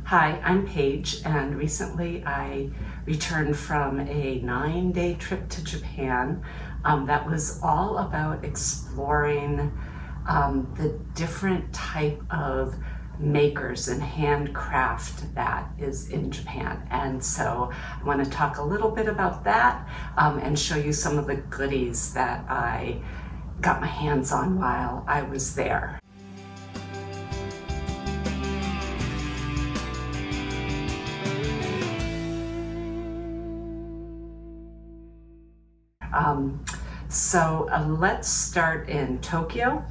Hi, I'm Paige, and recently I returned from a 9-day trip to Japan that was all about exploring the different type of makers and handcraft that is in Japan. And so I want to talk a little bit about that and show you some of the goodies that I got my hands on while I was there. Let's start in Tokyo.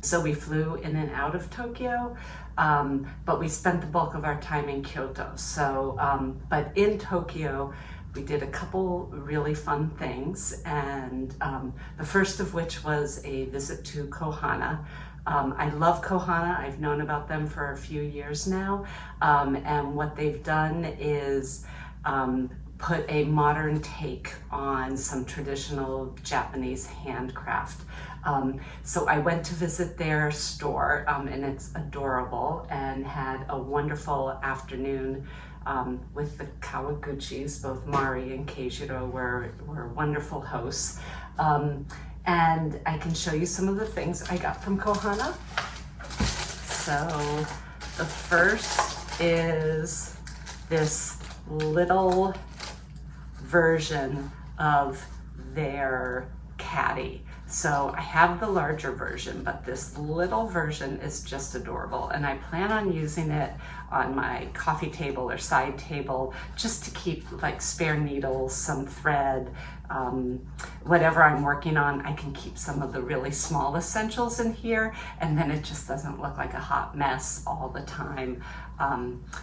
So we flew in and out of Tokyo, but we spent the bulk of our time in Kyoto. But in Tokyo, we did a couple really fun things, and the first of which was a visit to Cohana. I love Cohana. I've known about them for a few years now, and what they've done is put a modern take on some traditional Japanese handcraft. So I went to visit their store, and it's adorable, and had a wonderful afternoon with the Kawaguchis. Both Mari and Keijiro were wonderful hosts. And I can show you some of the things I got from Cohana. So the first is this little version of their caddy. So I have the larger version, but this little version is just adorable, and I plan on using it on my coffee table or side table just to keep like spare needles, some thread, whatever I'm working on. I can keep some of the really small essentials in here, and then it just doesn't look like a hot mess all the time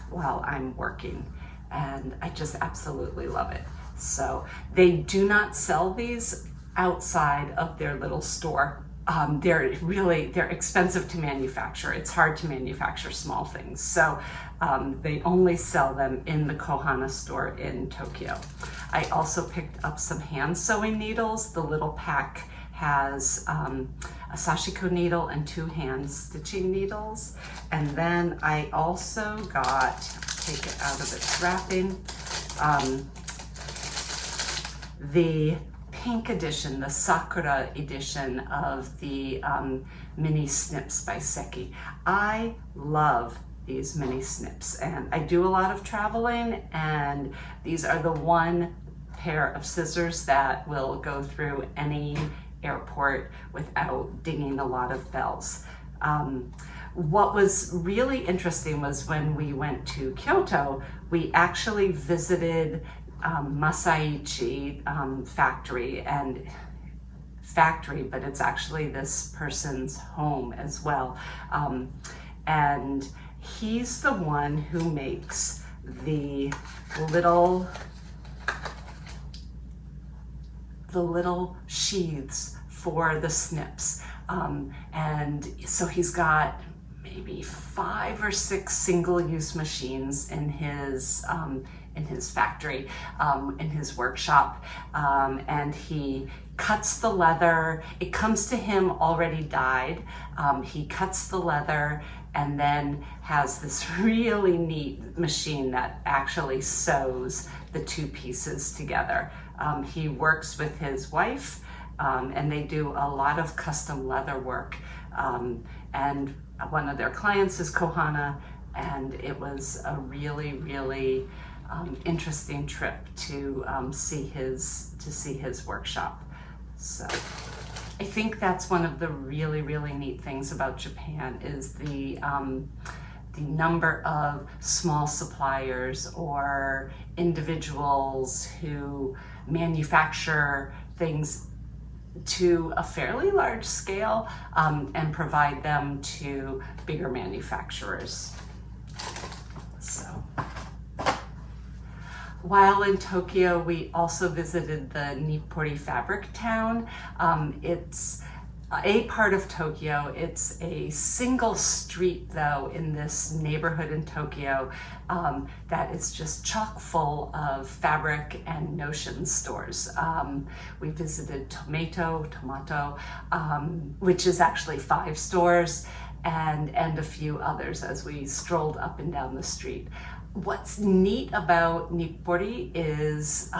while I'm working, and I just absolutely love it. So they do not sell these outside of their little store. They're expensive to manufacture. It's hard to manufacture small things. So they only sell them in the Cohana store in Tokyo. I also picked up some hand sewing needles. The little pack has a sashiko needle and 2 hand stitching needles. And then I also got, take it out of its wrapping, the pink edition, the Sakura edition of the mini snips by Seki. I love these mini snips, and I do a lot of traveling, and these are the one pair of scissors that will go through any airport without dinging a lot of bells. What was really interesting was when we went to Kyoto, we actually visited Masaichi factory, but it's actually this person's home as well. And he's the one who makes the little sheaths for the snips. And so he's got maybe 5 or 6 single-use machines in his factory, in his workshop, and he cuts the leather. It comes to him already dyed. He cuts the leather and then has this really neat machine that actually sews the 2 pieces together. He works with his wife, and they do a lot of custom leather work, and one of their clients is Cohana, and it was a really interesting trip to see his workshop. So I think that's one of the really neat things about Japan is the number of small suppliers or individuals who manufacture things to a fairly large scale and provide them to bigger manufacturers. So while in Tokyo, we also visited the Nippori Fabric Town. It's a part of Tokyo. It's a single street, though, in this neighborhood in Tokyo that is just chock full of fabric and notion stores. We visited Tomato, which is actually 5 stores, and a few others as we strolled up and down the street. What's neat about Nippori is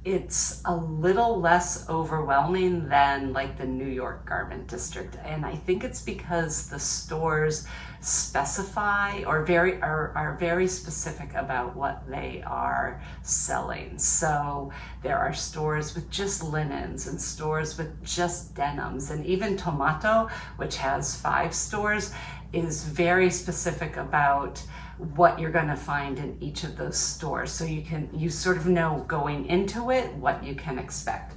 it's a little less overwhelming than like the New York garment district, and I think it's because the stores specify or are very specific about what they are selling. So there are stores with just linens and stores with just denims, and even Tomato, which has 5 stores, is very specific about what you're going to find in each of those stores, so you sort of know going into it what you can expect.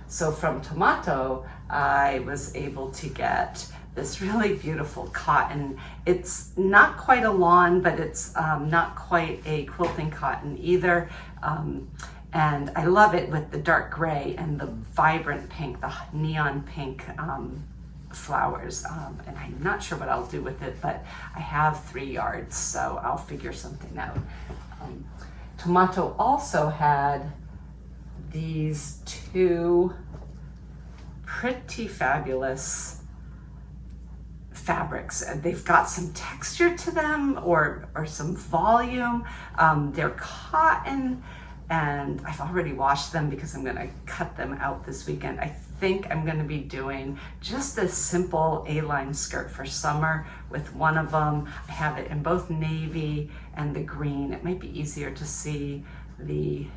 So from Tomato, I was able to get this really beautiful cotton. It's not quite a lawn, but it's not quite a quilting cotton either. And I love it with the dark gray and the vibrant pink, the neon pink flowers, and I'm not sure what I'll do with it, but I have 3 yards, so I'll figure something out. Tomato also had these 2 pretty fabulous fabrics. They've got some texture to them or some volume. They're cotton, and I've already washed them because I'm going to cut them out this weekend. I think I'm going to be doing just a simple A-line skirt for summer with one of them. I have it in both navy and the green. It might be easier to see the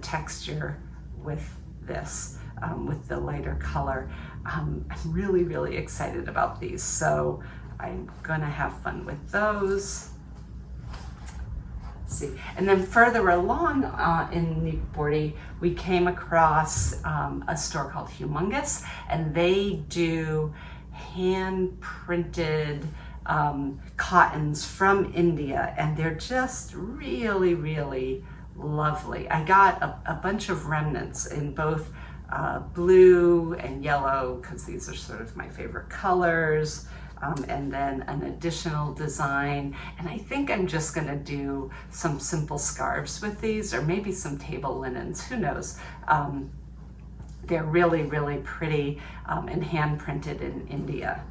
texture with this, with the lighter color. I'm really, really excited about these, so I'm going to have fun with those. See. And then further along in Nippori, we came across a store called Humongous, and they do hand-printed cottons from India, and they're just really, really lovely. I got a bunch of remnants in both blue and yellow, because these are sort of my favorite colors. And then an additional design. And I think I'm just gonna do some simple scarves with these, or maybe some table linens, who knows. They're really, really pretty and hand printed in India.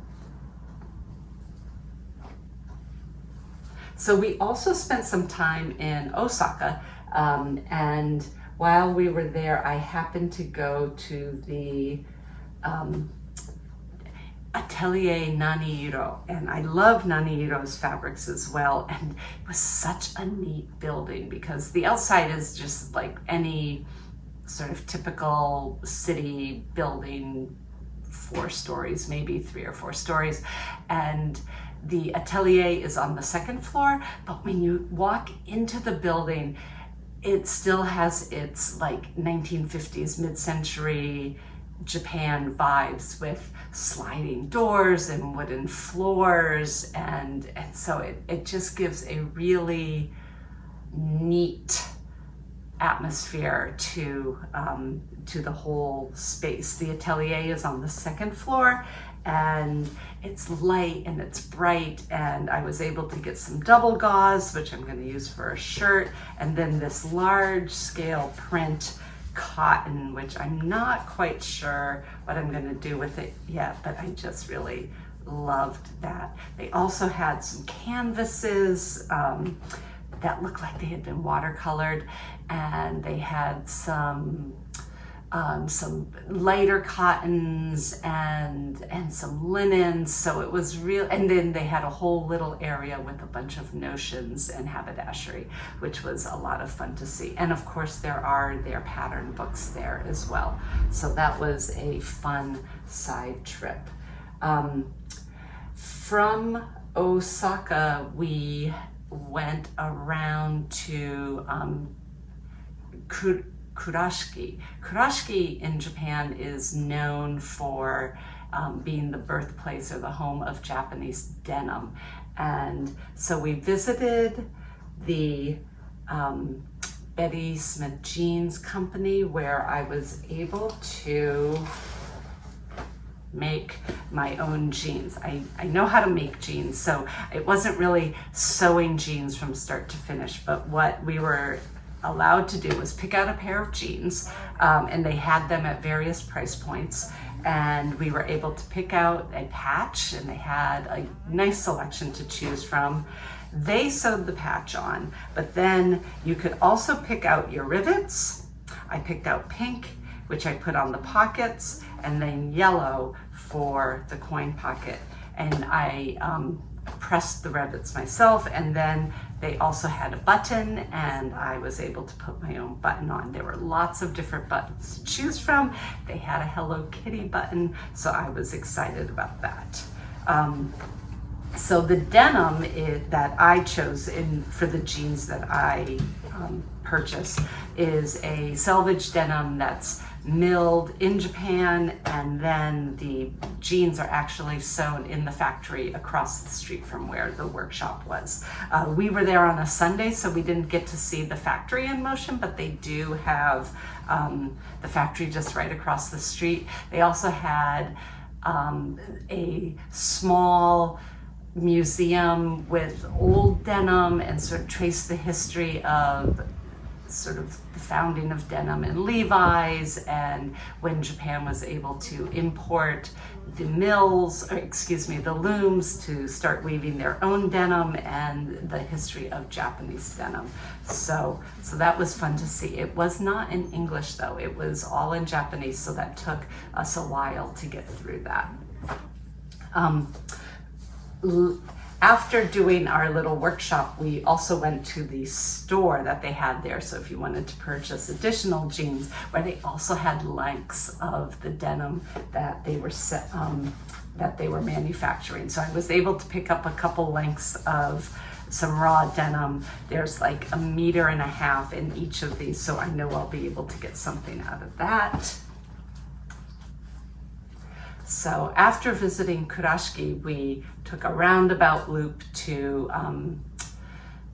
So we also spent some time in Osaka, and while we were there, I happened to go to the Atelier Nani-Iro, and I love Nani-Iro's fabrics as well, and it was such a neat building because the outside is just like any sort of typical city building, 4 stories, maybe 3 or 4 stories, and the atelier is on the 2nd floor, but when you walk into the building, it still has its like 1950s mid-century Japan vibes with sliding doors and wooden floors, and so it just gives a really neat atmosphere to the whole space. The atelier is on the 2nd floor, and it's light and it's bright, and I was able to get some double gauze, which I'm going to use for a shirt, and then this large scale print cotton, which I'm not quite sure what I'm going to do with it yet, but I just really loved that. They also had some canvases that looked like they had been watercolored, and they had some lighter cottons and some linens, so it was real. And then they had a whole little area with a bunch of notions and haberdashery, which was a lot of fun to see. And of course there are their pattern books there as well, so that was a fun side trip. From Osaka we went around to Kurashiki. Kurashiki in Japan is known for being the birthplace or the home of Japanese denim. And so we visited the Betty Smith Jeans Company, where I was able to make my own jeans. I know how to make jeans, so it wasn't really sewing jeans from start to finish, but what we were allowed to do was pick out a pair of jeans, and they had them at various price points, and we were able to pick out a patch, and they had a nice selection to choose from. They sewed the patch on, but then you could also pick out your rivets. I picked out pink, which I put on the pockets, and then yellow for the coin pocket. And I pressed the rivets myself, and then they also had a button, and I was able to put my own button on. There were lots of different buttons to choose from. They had a Hello Kitty button, so I was excited about that. So the denim that I chose for the jeans that I purchased is a selvage denim that's milled in Japan, and then the jeans are actually sewn in the factory across the street from where the workshop was. We were there on a Sunday, so we didn't get to see the factory in motion, but they do have the factory just right across the street. They also had a small museum with old denim and sort of trace the history of sort of the founding of denim and Levi's, and when Japan was able to import the the looms to start weaving their own denim, and the history of Japanese denim. So that was fun to see. It was not in English though, it was all in Japanese, so that took us a while to get through that. After doing our little workshop, we also went to the store that they had there. So if you wanted to purchase additional jeans, where they also had lengths of the denim that they were manufacturing. So I was able to pick up a couple lengths of some raw denim. There's like 1.5 meters in each of these, so I know I'll be able to get something out of that. So after visiting Kurashiki, we took a roundabout loop to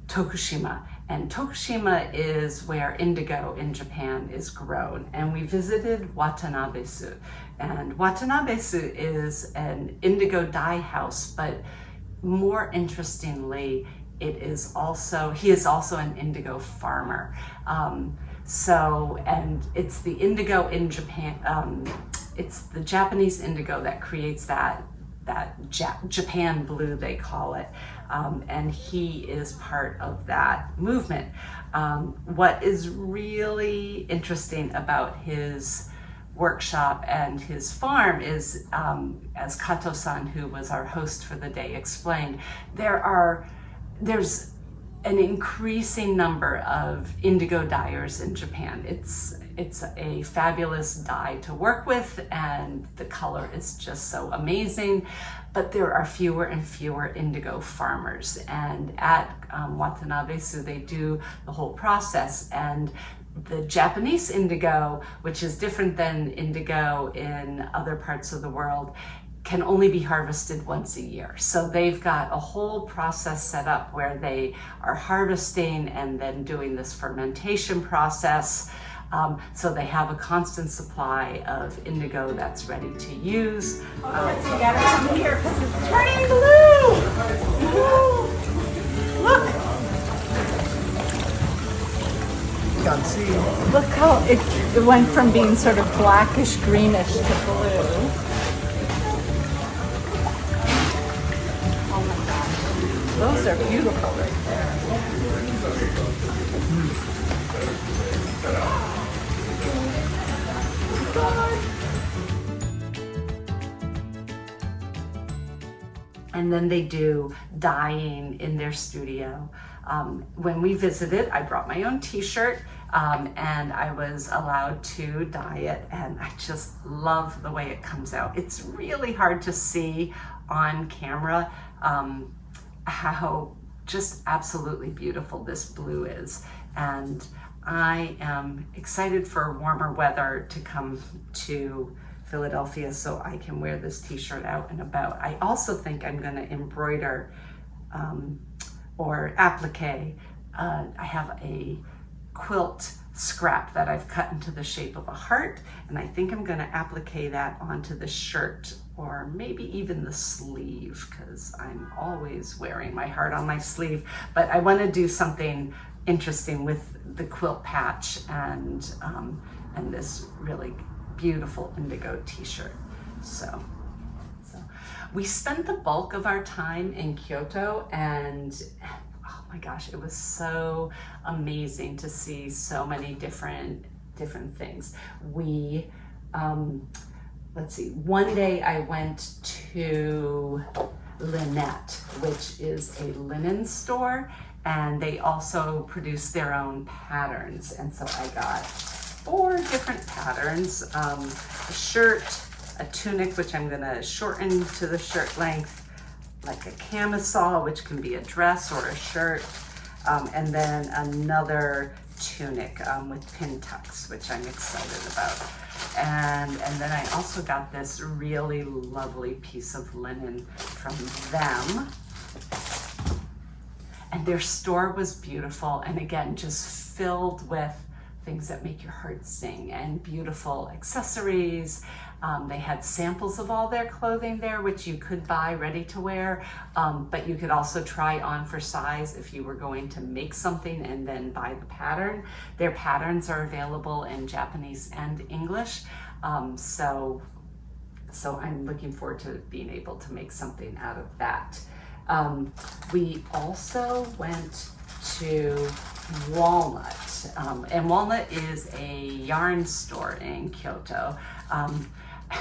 Tokushima. And Tokushima is where indigo in Japan is grown. And we visited Watanabe-su. And Watanabe-su is an indigo dye house, but more interestingly, he is also an indigo farmer. And it's the indigo in Japan, it's the Japanese indigo that creates that Japan blue, they call it. And he is part of that movement. What is really interesting about his workshop and his farm is, as Kato-san, who was our host for the day, explained, there's an increasing number of indigo dyers in Japan. It's a fabulous dye to work with, and the color is just so amazing, but there are fewer and fewer indigo farmers. And at Watanabe-su, they do the whole process, and the Japanese indigo, which is different than indigo in other parts of the world, can only be harvested once a year. So they've got a whole process set up where they are harvesting and then doing this fermentation process. So they have a constant supply of indigo that's ready to use. You gotta come here because it's turning blue! Look! You can see. Look how it went from being sort of blackish greenish to blue. Oh my gosh. Those are beautiful right there. And then they do dyeing in their studio. When we visited, I brought my own t-shirt and I was allowed to dye it, and I just love the way it comes out. It's really hard to see on camera how just absolutely beautiful this blue is. And I am excited for warmer weather to come to Philadelphia so I can wear this t-shirt out and about. I also think I'm going to embroider or applique. I have a quilt scrap that I've cut into the shape of a heart, and I think I'm going to applique that onto the shirt, or maybe even the sleeve, because I'm always wearing my heart on my sleeve. But I want to do something interesting with the quilt patch and this really beautiful indigo t-shirt. So we spent the bulk of our time in Kyoto, and oh my gosh, it was so amazing to see so many different things. We, let's see, one day I went to Linett, which is a linen store, and they also produce their own patterns. And so I got 4 different patterns, a shirt, a tunic, which I'm gonna shorten to the shirt length, like a camisole, which can be a dress or a shirt, and then another tunic with pin tucks, which I'm excited about. And then I also got this really lovely piece of linen from them. And their store was beautiful, and again, just filled with things that make your heart sing, and beautiful accessories. They had samples of all their clothing there, which you could buy ready to wear, but you could also try on for size if you were going to make something and then buy the pattern. Their patterns are available in Japanese and English, so I'm looking forward to being able to make something out of that. We also went to Walnut, and Walnut is a yarn store in Kyoto.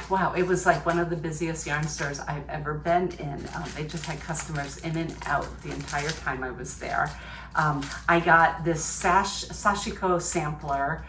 Wow, it was like one of the busiest yarn stores I've ever been in. They just had customers in and out the entire time I was there. I got this sashiko sampler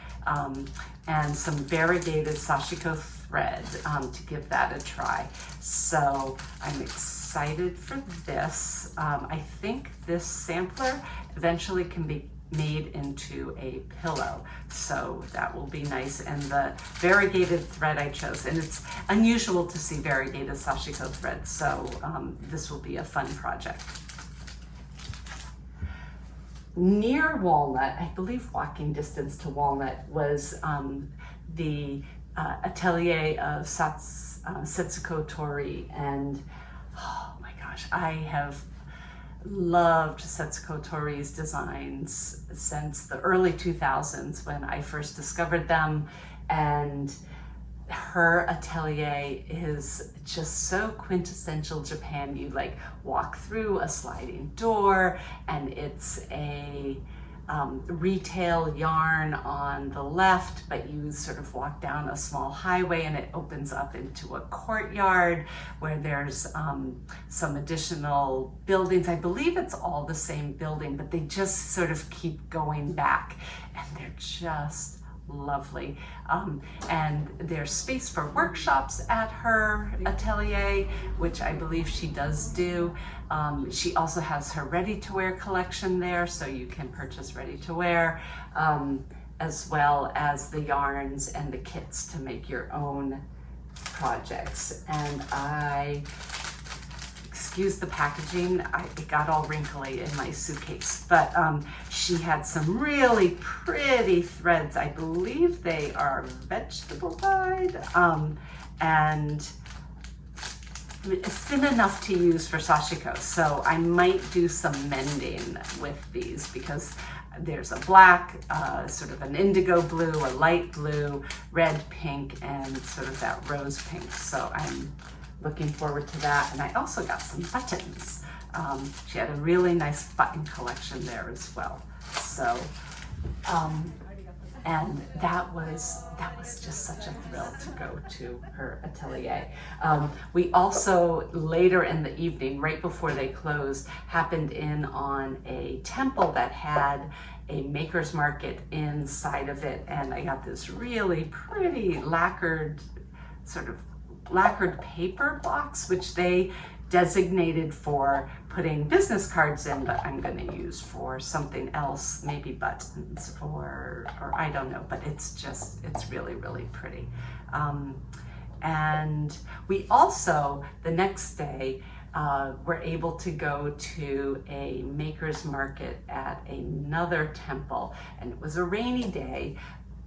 and some variegated sashiko thread to give that a try. So I'm excited for this. I think this sampler eventually can be made into a pillow, so that will be nice. And the variegated thread I chose, and it's unusual to see variegated sashiko thread, so this will be a fun project. Near Walnut, I believe walking distance to Walnut, was the atelier of Setsuko Torii, and oh my gosh, I have loved Setsuko Torii's designs since the early 2000s when I first discovered them, and her atelier is just so quintessential Japan. You like walk through a sliding door, and it's a retail yarn on the left, but you sort of walk down a small highway and it opens up into a courtyard where there's some additional buildings. I believe it's all the same building, but they just sort of keep going back, and they're just lovely. And there's space for workshops at her atelier, which I believe she does do. She also has her ready-to-wear collection there, so you can purchase ready-to-wear, as well as the yarns and the kits to make your own projects. And excuse the packaging, it got all wrinkly in my suitcase, but she had some really pretty threads. I believe they are vegetable dyed, and thin enough to use for sashiko. So I might do some mending with these, because there's a black, sort of an indigo blue, a light blue, red, pink, and sort of that rose pink. So I'm looking forward to that. And I also got some buttons. She had a really nice button collection there as well. So, and that was just such a thrill to go to her atelier. We also, later in the evening, right before they closed, happened in on a temple that had a maker's market inside of it, and I got this really pretty lacquered paper blocks, which they designated for putting business cards in, but I'm going to use for something else, maybe buttons or I don't know, but it's really, really pretty. And we also, the next day, were able to go to a maker's market at another temple, and it was a rainy day,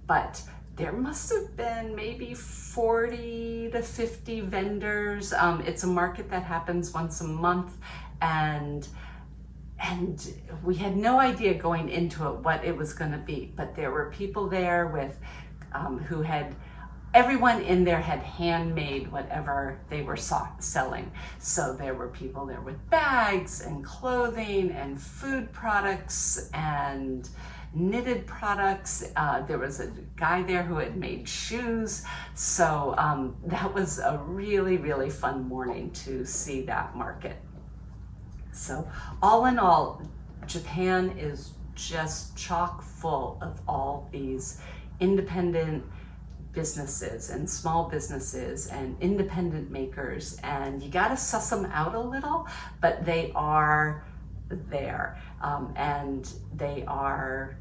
but there must have been maybe 40 to 50 vendors. It's a market that happens once a month, and we had no idea going into it what it was going to be, but there were people there with who had everyone in there had handmade whatever they were selling. So there were people there with bags and clothing and food products and knitted products. There was a guy there who had made shoes. So that was a really, really fun morning to see that market. So all in all, Japan is just chock full of all these independent businesses and small businesses and independent makers, and you got to suss them out a little, but they are there, and they are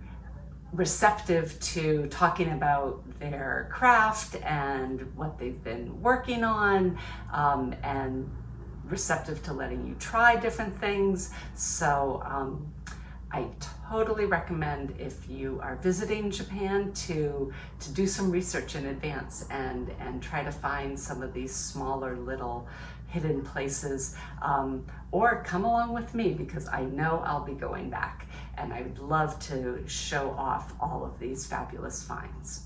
receptive to talking about their craft and what they've been working on, and receptive to letting you try different things. So I totally recommend, if you are visiting Japan, to do some research in advance and try to find some of these smaller little hidden places, or come along with me, because I know I'll be going back and I would love to show off all of these fabulous finds.